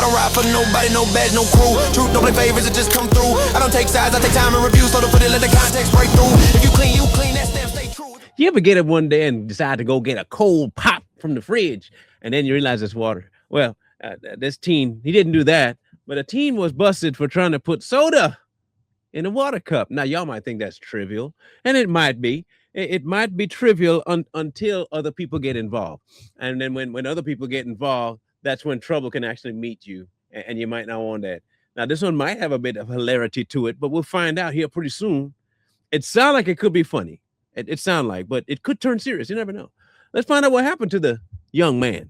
don't ride for nobody, no badge, no crew. Truth don't play favors, it just come through. I don't take sides, I take time and review. So to put it, let the context break through. If you clean, that stamp stay true. You ever get up one day and decide to go get a cold pop from the fridge, and then you realize it's water? Well, this teen, he didn't do that, but a teen was busted for trying to put soda in a water cup. Now, y'all might think that's trivial, and it might be. It might be trivial until other people get involved. And then when other people get involved, that's when trouble can actually meet you, and you might not want that. Now, this one might have a bit of hilarity to it, but we'll find out here pretty soon. It sounds like it could be funny. It sounds like, but it could turn serious. You never know. Let's find out what happened to the young man.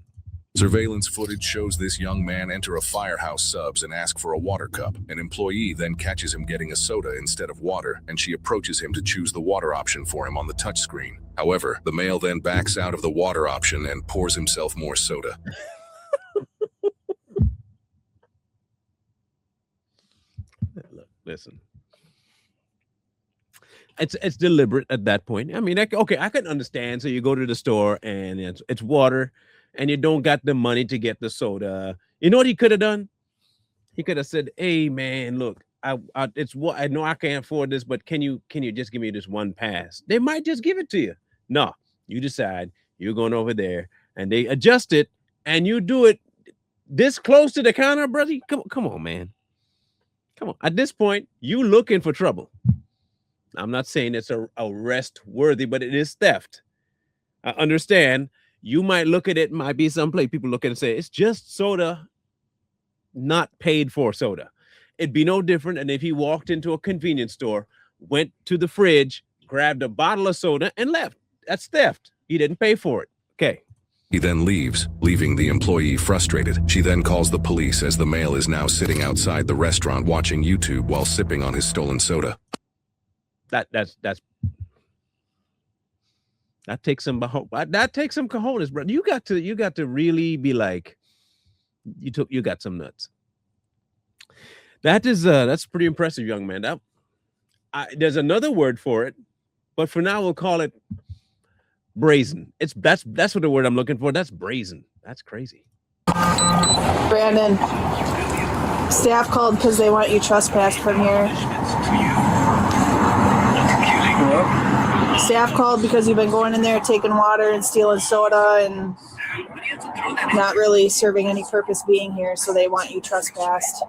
Surveillance footage shows this young man enter a Firehouse Subs and ask for a water cup. An employee then catches him getting a soda instead of water, and she approaches him to choose the water option for him on the touchscreen. However, the male then backs out of the water option and pours himself more soda. Look, listen. It's deliberate at that point. I mean, okay, I can understand. So you go to the store and it's water, and you don't got the money to get the soda. You know what he could have done? He could have said, "Hey, man, look, I know I can't afford this, but can you just give me this one pass?" They might just give it to you. No, you decide you're going over there, and they adjust it, and you do it this close to the counter, brother. Come on, man. Come on. At this point, you looking for trouble. I'm not saying it's arrest worthy, but it is theft. I understand. You might look at it, might be someplace people look at it and say, it's just soda, not paid for soda. It'd be no different than if he walked into a convenience store, went to the fridge, grabbed a bottle of soda, and left. That's theft. He didn't pay for it. Okay. He then leaves, leaving the employee frustrated. She then calls the police as the male is now sitting outside the restaurant watching YouTube while sipping on his stolen soda. That takes some cojones, bro. You got to really be like, you got some nuts. That's pretty impressive, young man. There's another word for it, but for now we'll call it brazen. That's what the word I'm looking for. That's brazen. That's crazy. Brandon, staff called because they want you trespassed from here. Staff called because you've been going in there taking water and stealing soda and not really serving any purpose being here, so they want you trespassed.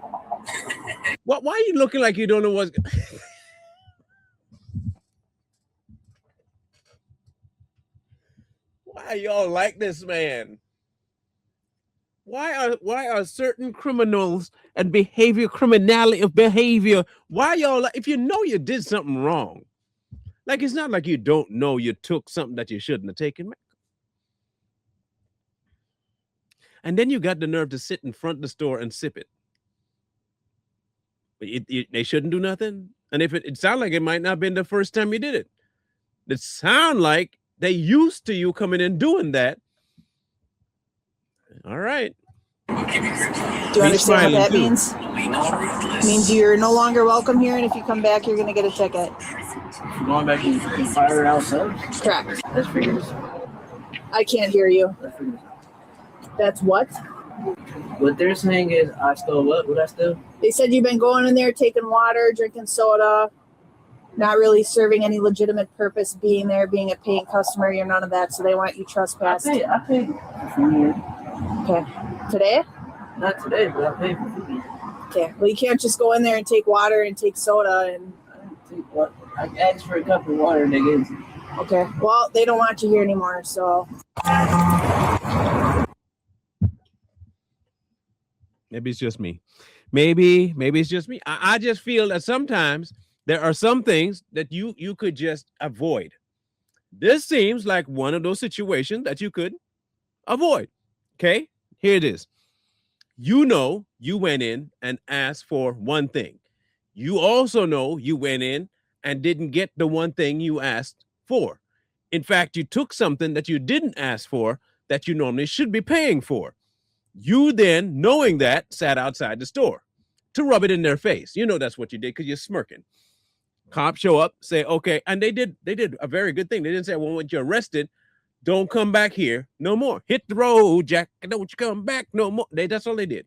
Why are you looking like you don't know what's... Why y'all like this man? Why are certain criminals and criminality of behavior, why y'all, if you know you did something wrong, like it's not like you don't know you took something that you shouldn't have taken. And then you got the nerve to sit in front of the store and sip it. They shouldn't do nothing. And if it sounds like it might not have been the first time you did it. It sound like they used to you coming in doing that. All right. Do you understand what that means? It means you're no longer welcome here, and if you come back, you're going to get a ticket. You're going back in Firehouse Subs? Correct. That's for yours. I can't hear you. That's what? What they're saying is I stole what? What I stole? They said you've been going in there taking water, drinking soda, not really serving any legitimate purpose being there, being a paying customer. You're none of that, so they want you trespassed. I paid for here. Okay. Today? Not today, but I paid for food. Okay. Well, you can't just go in there and take water and take soda and... I asked for a cup of water and they gave it. Okay. Well, they don't want you here anymore, so... Maybe it's just me. Maybe it's just me. I just feel that sometimes there are some things that you could just avoid. This seems like one of those situations that you could avoid. Okay, here it is. You know, you went in and asked for one thing. You also know you went in and didn't get the one thing you asked for. In fact, you took something that you didn't ask for that you normally should be paying for. You then, knowing that, sat outside the store to rub it in their face. You know that's what you did because you're smirking. Cops show up, say, okay, and they did a very good thing. They didn't say, well, when you're arrested, don't come back here no more. Hit the road, Jack. Don't you come back no more. That's all they did.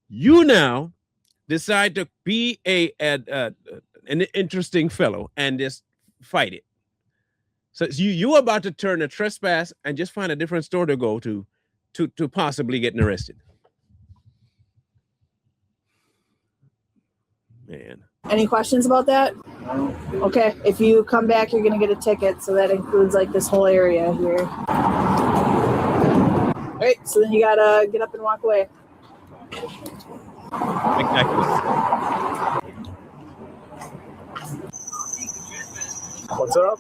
You now decide to be an interesting fellow and just fight it. So you're about to turn a trespass and just find a different store to go to possibly getting arrested. Man. Any questions about that? Okay, if you come back, you're gonna get a ticket. So that includes like this whole area here. All right, so then you gotta get up and walk away. What's up?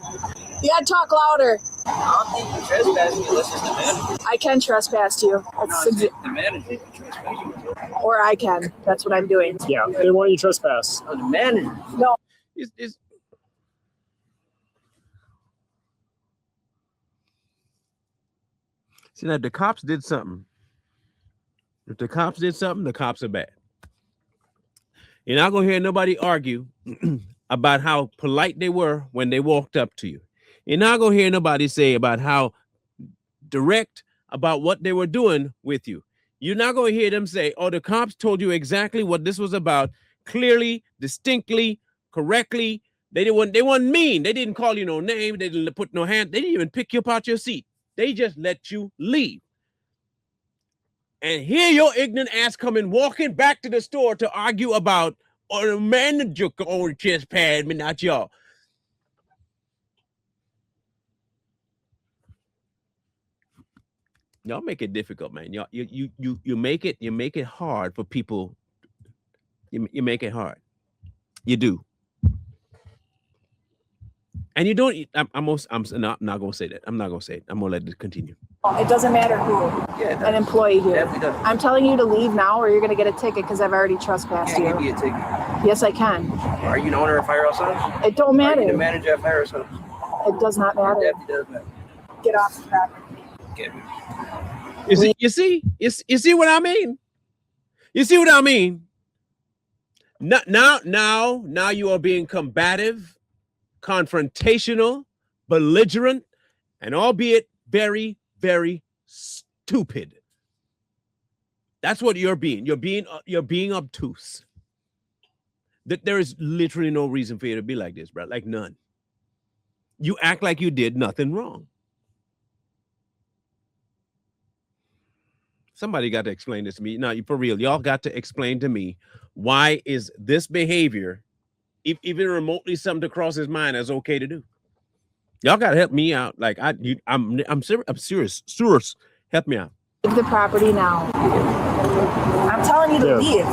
You gotta talk louder. I don't think you trespass me unless it's the manager. I can trespass you. No, That's it's the manager can trespass you. or I can. That's what I'm doing. Yeah, they want you to trespass. Oh, the manager. No, It's See, now the cops did something. If the cops did something, the cops are bad. You're not going to hear nobody argue about how polite they were when they walked up to you. You're not going to hear nobody say about how direct about what they were doing with you. You're not going to hear them say, oh, the cops told you exactly what this was about, clearly, distinctly, correctly. They weren't mean. They didn't call you no name. They didn't put no hand. They didn't even pick you up out your seat. They just let you leave. And here your ignorant ass coming walking back to the store to argue about, or the manager on chest pad me, not y'all. Y'all make it difficult, man. Y'all, you make it hard for people. You make it hard. You do. And you don't. I'm not gonna say that. I'm not gonna say it. I'm gonna let it continue. it doesn't matter who. Yeah, it does. An employee here. Definitely does. I'm telling you to leave now, or you're gonna get a ticket because I've already trespassed Can't you. give you a ticket. Yes, I can. Are you the owner of Firehouse Subs? It don't Are you the matter. manager of Firehouse Subs? It does not It matter. definitely does matter. Get off the property. Get me. You see what I mean? You see what I mean? Now you are being combative, confrontational, belligerent, and albeit very, very stupid. That's what you're being. You're being obtuse. That there is literally no reason for you to be like this, bro. Like none. You act like you did nothing wrong. Somebody got to explain this to me. No, for real, y'all got to explain to me why is this behavior, if even remotely something to cross his mind, as okay to do. Y'all got to help me out. Like I'm serious. Help me out. Leave the property now. I'm telling you to leave.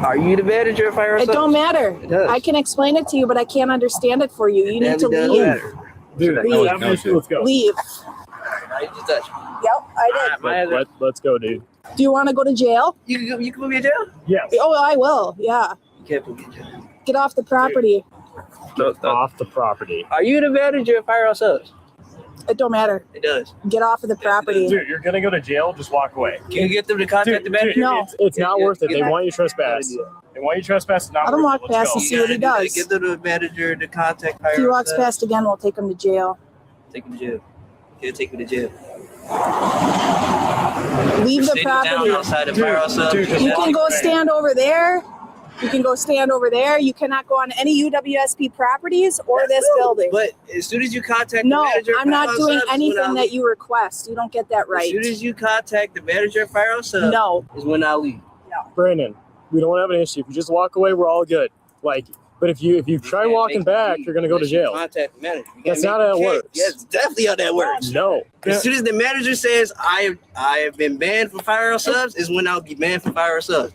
Are you the manager of Firehouse It Subs? don't matter. It does. I can explain it to you, but I can't understand it for you. You need to Definitely does leave. matter. Dude, Leave. have an issue, let's go. Leave. I just touched me. Yep, I did. Let's go, dude. Do you want to go to jail? You can put me in jail? Yes. Oh, I will. Yeah. You can't put me in jail. Get off the property. Get off the property. Are you the manager of Firehouse Subs? It don't matter. It does. Get off of the property. Dude, you're gonna go to jail, just walk away. Can you get them to contact the manager? No. It's not Yeah, worth it. They yeah. want you to trespass. They want you to trespass. It's not Let him worth walk it. Let's past go. and see what he does. Get them to the manager to contact Firehouse If he walks Subs. past again, we'll take him to jail. Take him to jail. Can't take me to jail. Leave the Sitting down property. outside of Firehouse Subs. Dude, You can go stand over there. You can go stand over there. You cannot go on any UWSP properties or this building. But as soon as you contact No, the manager of I'm not Firehouse doing Subs is when anything I'll that leave. you request. You don't get that As right. soon as you contact the manager of Firehouse Subs No. is when I leave. Brandon, we don't have an issue. If you just walk away, we're all good. Like, but if you try can't walking make back, me you're gonna go to unless you jail. Contact the manager. You That's can't not how it you can't- works. Yes, it's definitely how that works. No. As soon as the manager says I have been banned from Firehouse Subs is when I'll be banned from Firehouse Subs.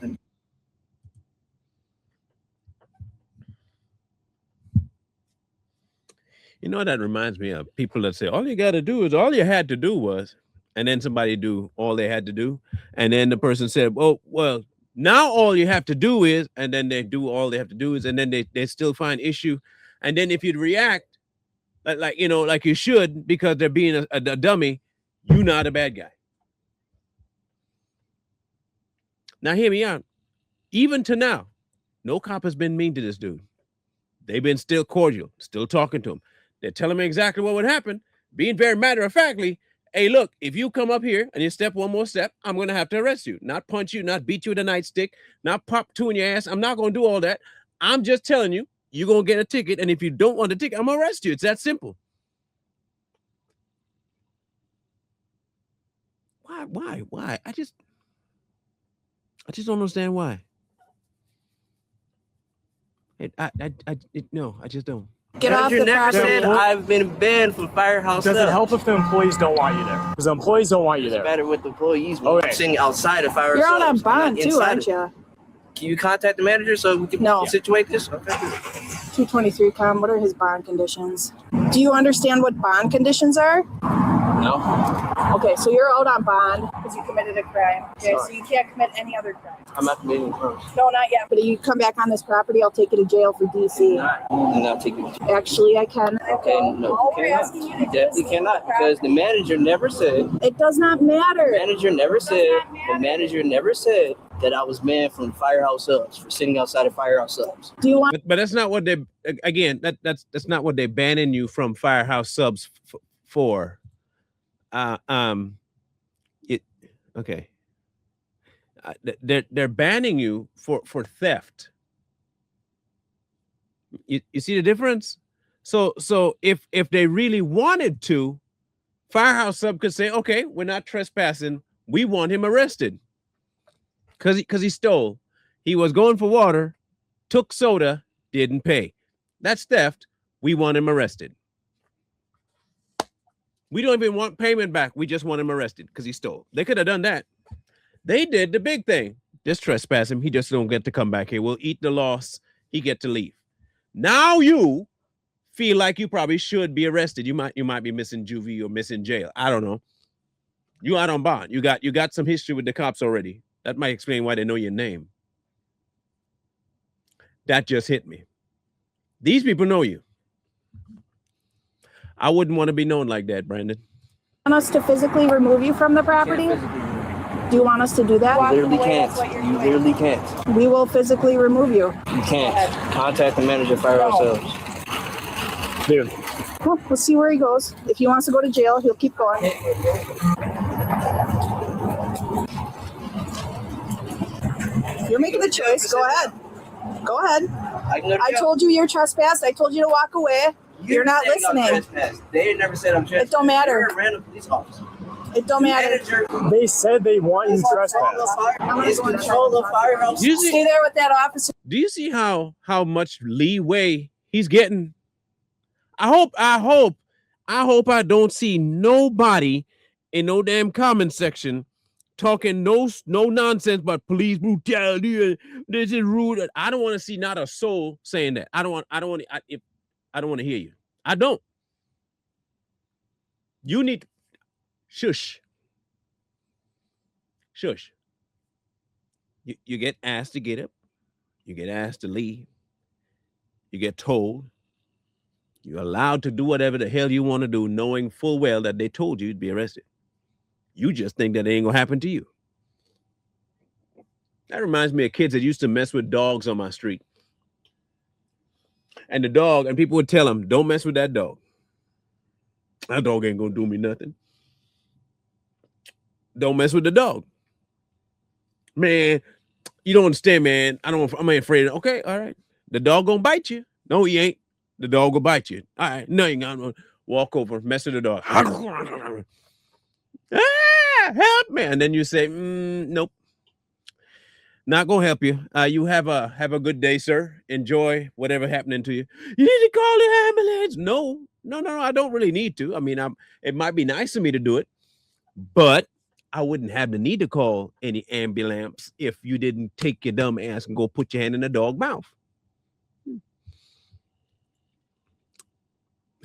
You know, that reminds me of people that say, all you had to do was, and then somebody do all they had to do. And then the person said, well, now all you have to do is, and then they do all they have to do is, and then they still find issue. And then if you'd react like you should, because they're being a dummy, you're not a bad guy. Now hear me out. Even to now, no cop has been mean to this dude. They've been still cordial, still talking to him. They're telling me exactly what would happen, being very matter-of-factly, hey, look, if you come up here and you step one more step, I'm going to have to arrest you. Not punch you, not beat you with a nightstick, not pop two in your ass. I'm not going to do all that. I'm just telling you, you're going to get a ticket. And if you don't want the ticket, I'm going to arrest you. It's that simple. Why? I just don't understand why. No, I just don't. Get off Manager the never property. said I've been banned from firehouse. Does it subs. help if the employees don't want you there? Because the employees don't want you Doesn't there. matter with the employees. Okay. I'm sitting outside of firehouse. You're out on subs, not bond too, inside aren't of it. you? Can you contact the manager so we can No. situate this? Okay. 223 com. What are his bond conditions? Do you understand what bond conditions are? No, Okay, so you're out on bond because you committed a crime. Okay, so Sorry. you can't commit any other crime. I'm not committing crimes. No, not yet. But if you come back on this property, I'll take you to jail for DC. Not taking it. Actually, I can. Okay, no, All you we're cannot. asking you to You do definitely is cannot leave the because the manager never said. It does not matter. Manager never said. not matter. The manager never said that I was banned from firehouse subs for sitting outside of firehouse subs. Do you want But that's not what they. Again, that's not what they're banning you from firehouse subs for. Okay. They're banning you for theft. You see the difference? So if they really wanted to, firehouse sub could say, okay, we're not trespassing. We want him arrested because he stole. He was going for water, took soda, didn't pay. That's theft. We want him arrested. We don't even want payment back. We just want him arrested because he stole. They could have done that. They did the big thing. Just trespass him. He just don't get to come back here. We'll eat the loss. He get to leave. Now you feel like you probably should be arrested. You might be missing juvie or missing jail. I don't know. You out on bond. You got some history with the cops already. That might explain why they know your name. That just hit me. These people know you. I wouldn't want to be known like that, Brandon. us to physically remove you from the property? Do you want us to do that? You literally can't. You literally can't. We will physically remove you. You can't. Contact the manager of firehouse subs. Dude, Well, let's see where he goes. If he wants to go to jail, he'll keep going. You're making the choice. Go ahead. Go ahead. I told you you're trespassed. I told you to walk away. You're not listening. They never said I'm trespassed. It don't matter. You're a random police officer. It don't matter. Manager they said they want you trespassed. is control of firehouse. You Stay see, there with that officer. do you see how much leeway he's getting? I hope I don't see nobody in no damn comment section talking no nonsense about police brutality. This is rude. I don't want to see not a soul saying that. I don't want to hear you. I don't. You need shush. Shush. You get asked to get up. You get asked to leave. You get told. You're allowed to do whatever the hell you want to do, knowing full well that they told you you'd be arrested. You just think that it ain't gonna happen to you. That reminds me of kids that used to mess with dogs on my street. And the dog, and people would tell them, don't mess with that dog. That dog ain't gonna do me nothing. Don't mess with the dog. Man, you don't understand, man. I'm ain't afraid of, okay, all right. The dog gonna bite you. No, he ain't. The dog will bite you. All right, no, you're gonna walk over, mess with the dog. Help me. And then you say, nope. Not gonna help you. You have a good day, sir. Enjoy whatever happening to you. You need to call the ambulance. No, I don't really need to. I mean, it might be nice of me to do it, but I wouldn't have the need to call any ambulance if you didn't take your dumb ass and go put your hand in the dog mouth.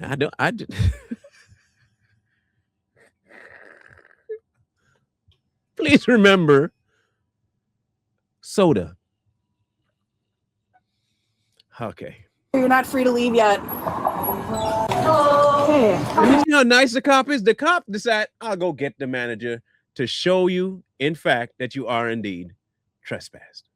I Please remember soda. Okay. You're not free to leave yet. Okay. You see how nice the cop is? The cop decide, I'll go get the manager to show you, in fact, that you are indeed trespassed.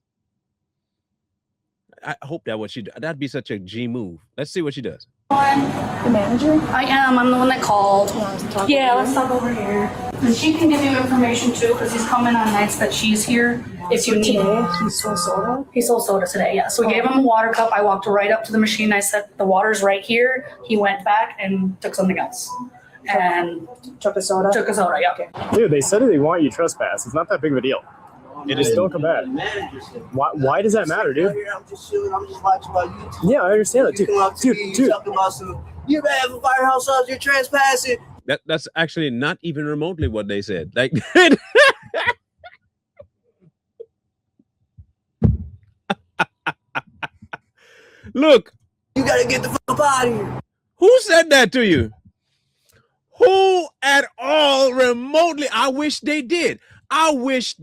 I hope that what she does. That'd be such a G move. Let's see what she does. The manager? I am. I'm the one that called. You want to talk Yeah, over let's here? talk over here. And she can give you information too, because he's coming on nights that she's here. If So you need. today, he sold soda? He sold soda today, yeah. So we gave him a water cup. I walked right up to the machine. I said, the water's right here. He went back and took something else. And Took a soda? took a soda, yeah. Okay. Dude, they said they want you trespass. It's not that big of a deal. It Just is. don't come back. Why does that matter, dude? I'm just chilling. I'm just watching my YouTube. Yeah, I understand that, You come up to me, dude. you talking about some. You're bad for firehouse subs. You're trespassing. That's actually not even remotely what they said. Like, look, You gotta get the fuck out of here. who said that to you? Who at all remotely? I wish they did. I wish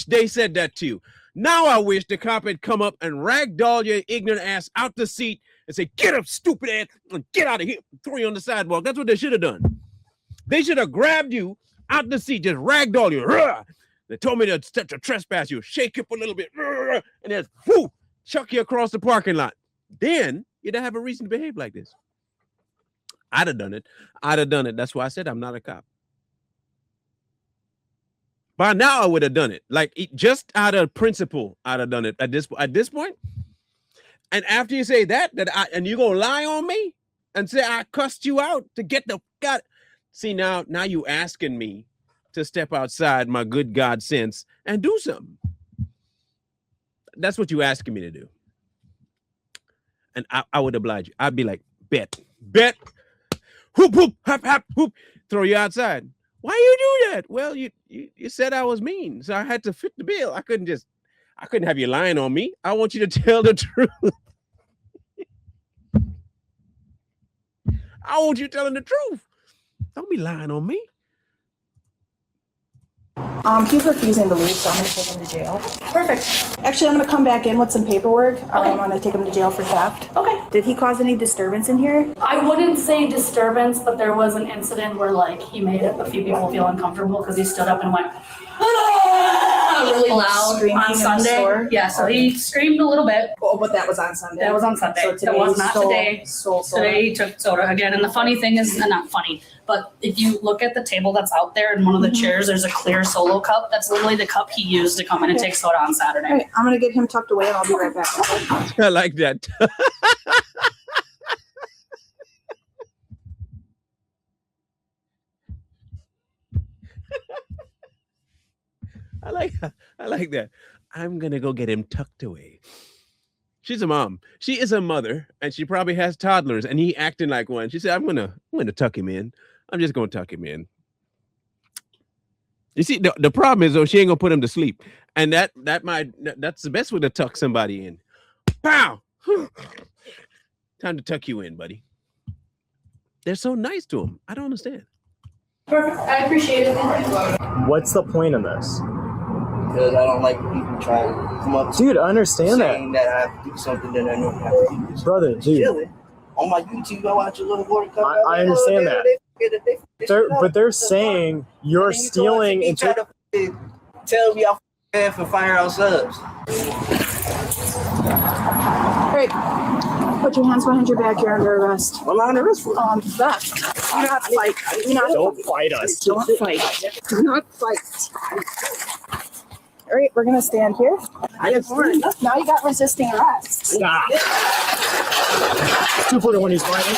they said that to you. Now I wish the cop had come up and ragdoll your ignorant ass out the seat and say, "Get up, stupid ass, and get out of here." Throw you on the sidewalk. That's what they should have done. They should have grabbed you out the seat, just ragdoll you. They told me to trespass you, shake you up a little bit, and then whoo, chuck you across the parking lot. Then you'd have a reason to behave like this. I'd have done it. That's why I said I'm not a cop. By now I would have done it. Like just out of principle, I'd have done it at this point. And after you say that and you gonna lie on me and say I cussed you out to get the God. See now you asking me to step outside my good God sense and do something. That's what you asking me to do. And I would oblige you. I'd be like, bet, whoop, whoop, hop, hop, whoop, throw you outside. Why you do that? Well, you said I was mean, so I had to fit the bill. I couldn't have you lying on me. I want you to tell the truth. I want you telling the truth. Don't be lying on me. He's refusing to leave, so I'm gonna take him to jail. Perfect. Actually, I'm gonna come back in with some paperwork. I'm gonna take him to jail for theft. Okay. Did he cause any disturbance in here? I wouldn't say disturbance, but there was an incident where like he made a few people feel uncomfortable because he stood up and went really loud Screaming on in the Sunday. store? Yeah, so he screamed a little bit. Oh, but that was on Sunday. That was on Sunday. So today That was he not stole- today. stole soda. Today he took soda again. And the funny thing is, not funny, but if you look at the table that's out there in one of the chairs, there's a clear solo cup. That's literally the cup he used to come in and take soda on Saturday. All right, I'm gonna get him tucked away and I'll be right back. I like that. I like that. I'm gonna go get him tucked away. She's a mom. She is a mother, and she probably has toddlers, and he acting like one. She said, I'm gonna tuck him in. I'm just gonna tuck him in. You see, the problem is though, she ain't gonna put him to sleep. And that's the best way to tuck somebody in. Pow! Time to tuck you in, buddy. They're so nice to him. I don't understand. Perfect. I appreciate it. What's the point of this? Because I don't like people trying to come up to Dude, I understand that. saying that I have to do something that I don't have to do. Brother, dude. Chilling. On my YouTube, I watch a little water cup. I understand that. But they're That's saying fine. you're And then you stealing go and try to tell me I'm bad for firehouse subs. All right, put your hands behind your back. You're under arrest. I'm not under arrest for it. Theft. Do not fight. Do not Don't fight us. Don't fight. Do not fight. All right, we're gonna stand here. I didn't find nothing. Now you got resisting arrest. Stop. 241 he's fighting.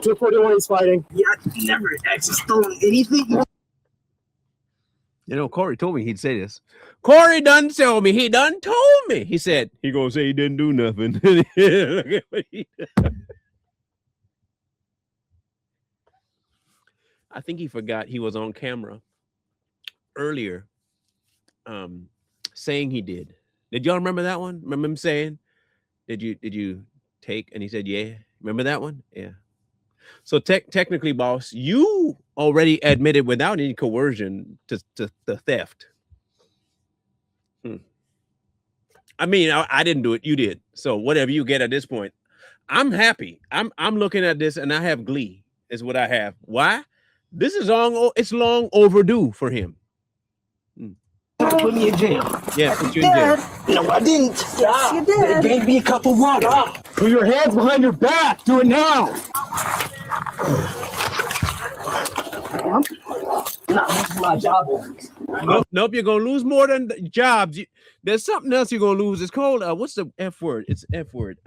241 he's fighting. Yeah, I never actually stolen anything. You know, Corey told me he'd say this. Corey done tell me. He done told me. He said he gonna say he didn't do nothing. Look at what he done. I think he forgot he was on camera earlier, saying he did. Did y'all remember that one? Remember him saying, "Did you take?" And he said, "Yeah." Remember that one? Yeah. So technically, boss, you already admitted without any coercion to the theft. I mean, I didn't do it. You did. So whatever you get at this point, I'm happy. I'm looking at this and I have glee. Is what I have. Why? This is long. It's long overdue for him. Put me in jail. Yeah, put you in jail. No, I didn't. Yes, you did. They gave me a cup of water. Put your hands behind your back. Do it now. My job. Nope, you're gonna lose more than the jobs. There's something else you're gonna lose. It's called what's the F word? It's F word.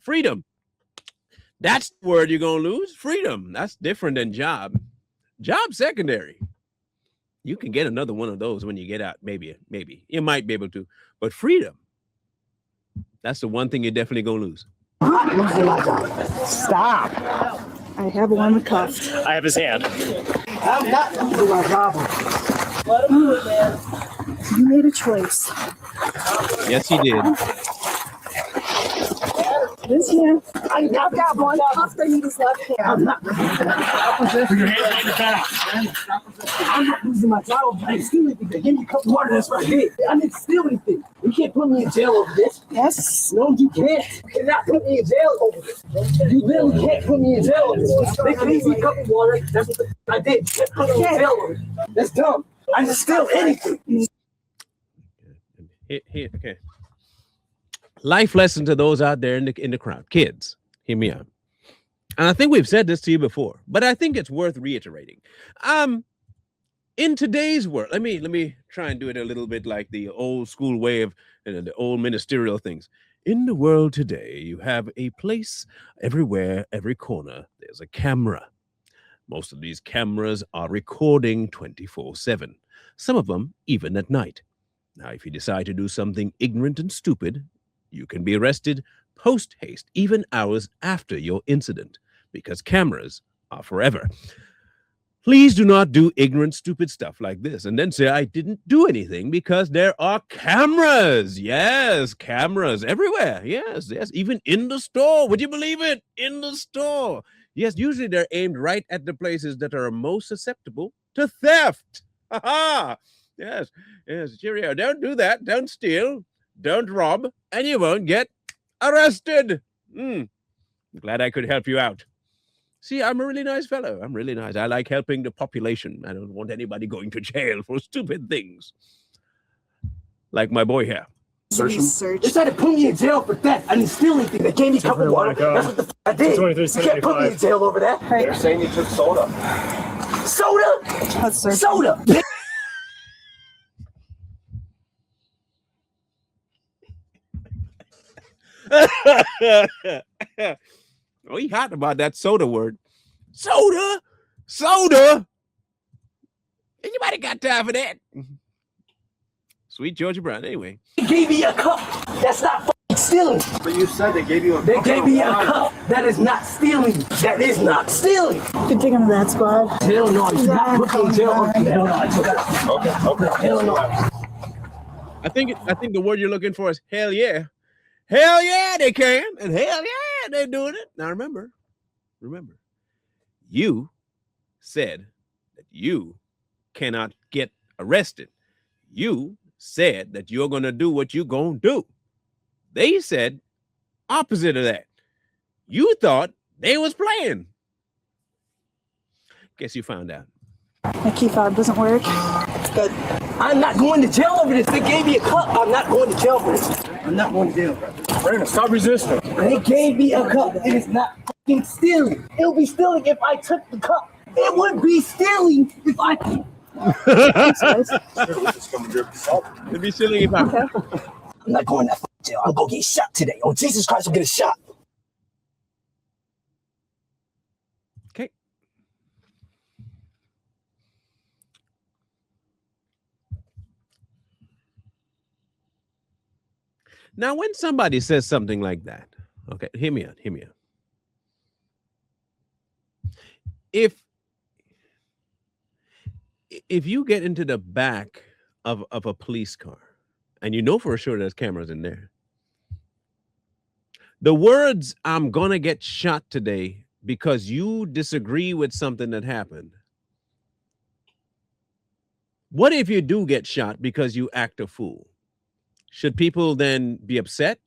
Freedom. That's the word you're gonna lose. Freedom. That's different than job. Job secondary. You can get another one of those when you get out. Maybe you might be able to, but freedom. That's the one thing you're definitely gonna lose. Stop. I have one cuffed. I have his hand. I'm not losing my job. Let him do it, man. You made a choice. Yes, he did. This hand, I've got one cuffed in his left hand. I'm not. Put your hands behind your back. I'm not losing my job. I didn't steal anything. They gave me a cup of water. That's what I did. I didn't steal anything. You can't put me in jail over this. Yes. No, you can't. You cannot put me in jail over this. You literally can't put me in jail over this. They gave me a cup of water. That's what I did. You can't put me in jail over it. That's dumb. I didn't steal anything. Okay. Life lesson to those out there in the crowd. Kids, hear me out. And I think we've said this to you before, but I think it's worth reiterating. In today's world, let me try and do it a little bit like the old school way of the old ministerial things. In the world today, you have a place everywhere, every corner, there's a camera. Most of these cameras are recording 24/7, some of them even at night. Now, if you decide to do something ignorant and stupid, you can be arrested post haste, even hours after your incident, because cameras are forever. Please do not do ignorant, stupid stuff like this and then say, I didn't do anything, because there are cameras. Yes, cameras everywhere. Yes, even in the store. Would you believe it? In the store. Yes, usually they're aimed right at the places that are most susceptible to theft. Ha-ha. Yes, cheerio. Don't do that. Don't steal. Don't rob, and you won't get arrested. Glad I could help you out. See, I'm a really nice fellow. I'm really nice. I like helping the population. I don't want anybody going to jail for stupid things. Like my boy here. They tried to put me in jail for theft. I didn't steal anything. They gave me a cup of water. That's what the I did. You can't put me in jail over that. Right. They're saying you took soda. Soda? Let's search. Soda. Oh, he hot about that soda word. Soda. Anybody got time for that? Sweet Georgia Brown. Anyway, They gave me a cup. That's not fucking stealing. But you said they gave you a They gave me a cup. That is not stealing. That is not stealing. You can take him to that squad. Hell no. You not put me in jail. Hell no. I took it. Okay. Hell no. I think the word you're looking for is hell yeah. Hell yeah, they can, and hell yeah, they're doing it. Now remember, you said that you cannot get arrested. You said that you're going to do what you're going to do. They said opposite of that. You thought they was playing. Guess you found out. My key fob doesn't work. It's good. I'm not going to jail over this. They gave me a cup. I'm not going to jail for this. I'm not going to jail. Brandon, stop resisting. They gave me a cup. It is not fucking stealing. It would be stealing if I took the cup. It would be stealing if I. It'd be silly if I. Okay. I'm not going to fucking jail. I'm going to get shot today. Oh, Jesus Christ, I'll get a shot. Okay. Now, when somebody says something like that, okay, hear me out. If you get into the back of a police car and you know for sure there's cameras in there, the words "I'm gonna get shot today" because you disagree with something that happened. What if you do get shot because you act a fool? Should people then be upset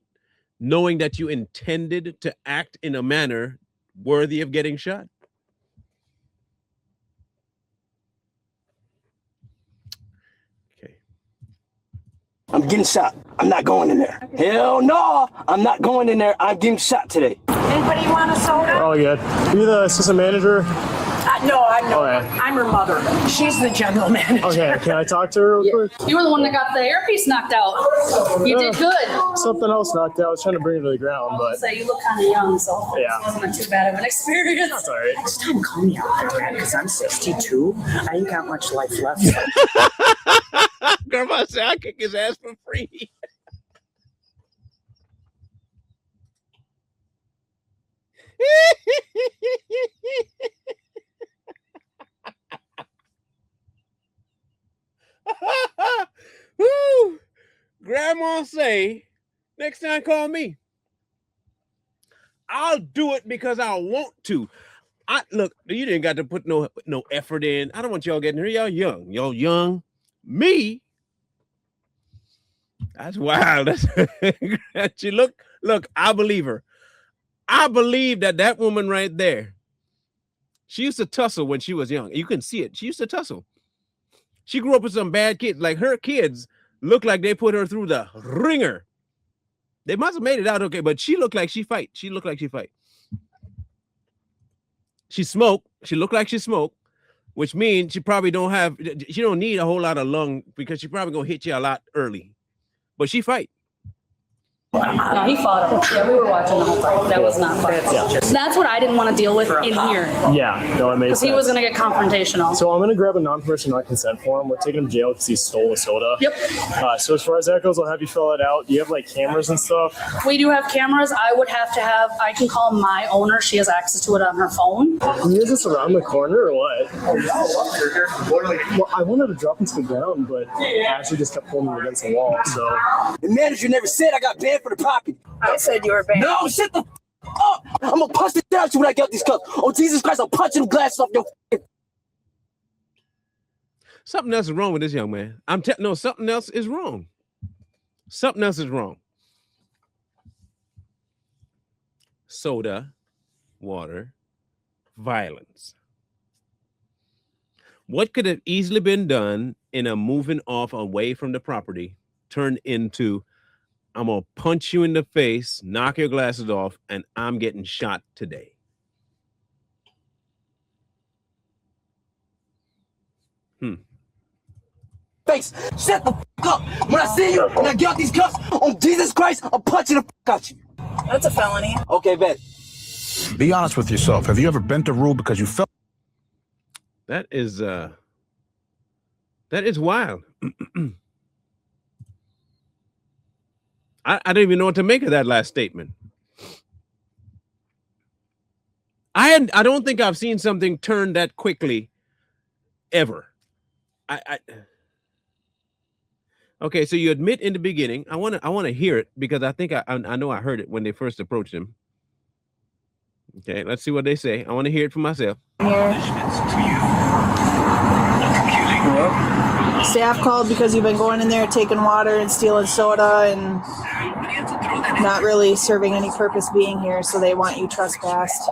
knowing that you intended to act in a manner worthy of getting shot? I'm getting shot. I'm not going in there. Hell no, I'm not going in there. I'm getting shot today. Anybody want a soda? We're all good. You the assistant manager? No, Okay. I'm her mother. She's the general manager. Okay, can I talk to her real quick? You were the one that got the earpiece knocked out. You did good. Something else knocked out. I was trying to bring it to the ground, but So you look kind of young, so Yeah. it wasn't too bad of an experience. that's all right. Next time, call me out there, man, because I'm 62. I ain't got much life left. Grandma said I kick his ass for free. Woo! Grandma say, next time call me. I'll do it because I want to. Look, you didn't got to put no effort in. I don't want y'all getting here. Y'all young. Y'all young. Me. That's wild. That's she look, I believe her. I believe that woman right there. She used to tussle when she was young. You can see it. She used to tussle. She grew up with some bad kids. Like her kids look like they put her through the ringer. They must have made it out okay, but she looked like she fight. She looked like she fight. She smoked. She looked like she smoked, which means she probably she don't need a whole lot of lung because she probably gonna hit you a lot early. But she fight. No, he fought him. Yeah, we were watching the whole fight. That was not fun. That's what I didn't want to deal with in here. Yeah, no, it made Because sense. he was going to get confrontational. So I'm going to grab a non-permission, non-consent form. We're taking him to jail because he stole a soda. Yep. So as far as that goes, I'll have you fill it out. Do you have like cameras and stuff? We do have cameras. I can call my owner. She has access to it on her phone. Is this around the corner or what? Well, I wanted to drop him to the ground, but Ashley just kept pulling me against the wall. So The manager never said I got banned for the property. I said you were banned. No, shut the up. I'm gonna punch the shit out you when I get out these cups. Oh, Jesus Christ, I'm punching the glasses off your Something else is wrong with this young man. No, something else is wrong. Something else is wrong. Soda, water, violence. What could have easily been done in a moving off away from the property turned into, I'm going to punch you in the face, knock your glasses off, and I'm getting shot today. face. Shut the up. When I see you, when I get out these cups, on Jesus Christ, I'm punching the out you. That's a felony. Okay, bet. Be honest with yourself. Have you ever bent a rule because you felt That is wild. I don't even know what to make of that last statement. I don't think I've seen something turn that quickly ever. Okay, so you admit in the beginning. I want to hear it because I think I know I heard it when they first approached him. Okay, let's see what they say. I want to hear it for myself. Staff called because you've been going in there taking water and stealing soda and not really serving any purpose being here, so they want you trespassed.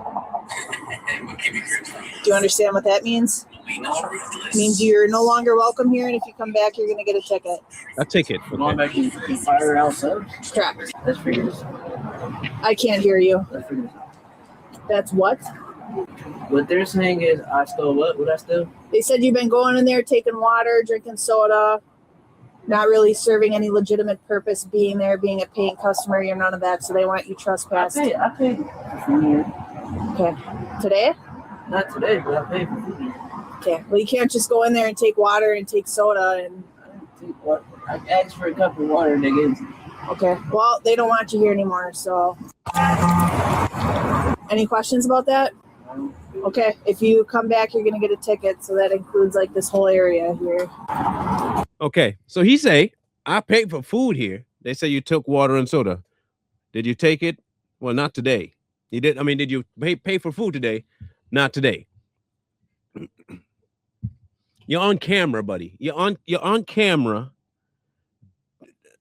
Do you understand what that means? It means you're no longer welcome here, and if you come back, you're going to get a ticket. A ticket. Going back in firehouse subs? Correct. That's for yours. I can't hear you. That's for yours. That's what? What they're saying is I stole what? What I stole? They said you've been going in there taking water, drinking soda, not really serving any legitimate purpose being there, being a paying customer. You're none of that, so they want you trespassed. I paid for food. Okay. Today? Not today, but I paid for food. Okay. Well, you can't just go in there and take water and take soda and... I asked for a cup of water and they gave it to me. Okay. Well, they don't want you here anymore, so... Any questions about that? Okay. If you come back, you're going to get a ticket, so that includes, like, this whole area here. Okay, so he say, I paid for food here. They say you took water and soda. Did you take it? Well, not today. You did. I mean, did you pay for food today? Not today. You're on camera, buddy. You're on camera.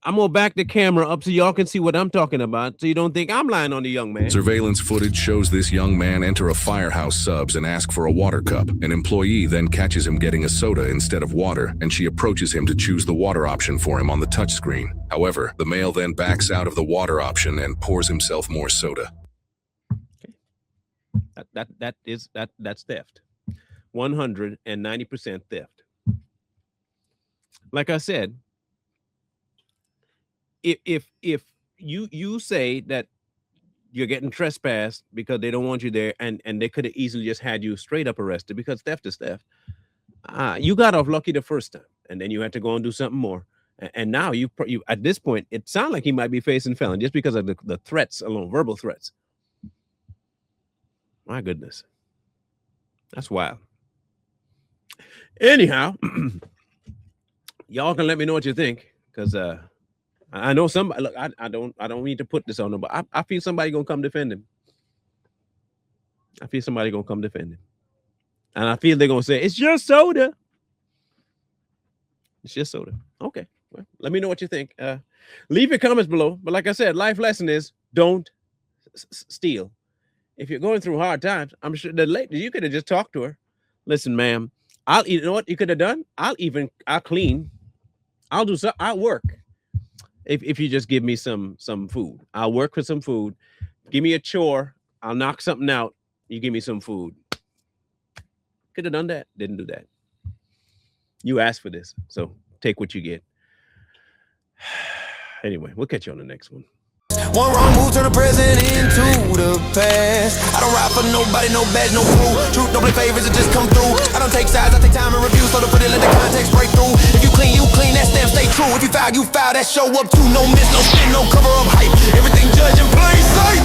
I'm gonna back the camera up so y'all can see what I'm talking about, so you don't think I'm lying on the young man. Surveillance footage shows this young man enter a firehouse subs and ask for a water cup. An employee then catches him getting a soda instead of water, and she approaches him to choose the water option for him on the touchscreen. However, the male then backs out of the water option and pours himself more soda. That's theft. 190% theft. Like I said, if you say that you're getting trespassed because they don't want you there, and they could have easily just had you straight up arrested, because theft is theft. You got off lucky the first time, and then you had to go and do something more. And now you at this point, it sounds like he might be facing felon just because of the threats alone, verbal threats. My goodness, that's wild. Anyhow, y'all can let me know what you think, because I know somebody. Look, I don't mean to put this on them, but I feel somebody gonna come defend him. I feel somebody gonna come defend him, and I feel they're gonna say it's just soda. It's just soda. Okay, well, let me know what you think. Leave your comments below. But like I said, life lesson is don't steal. If you're going through hard times, I'm sure you could have just talked to her. Listen, ma'am, you know what you could have done? I'll clean. I'll do something. I'll work. If you just give me some food, I'll work for some food. Give me a chore. I'll knock something out. You give me some food. Could have done that. Didn't do that. You asked for this, so take what you get. Anyway, we'll catch you on the next one. One wrong move turn the present into the past. I don't ride for nobody, no badge, no crew. Truth don't play favorites, it just come through. I don't take sides, I take time and review, so to put it, let the context break through. If you clean, that stamp stay true. If you foul, that show up too. No miss, no spin, no cover up hype. Everything judge in plain sight.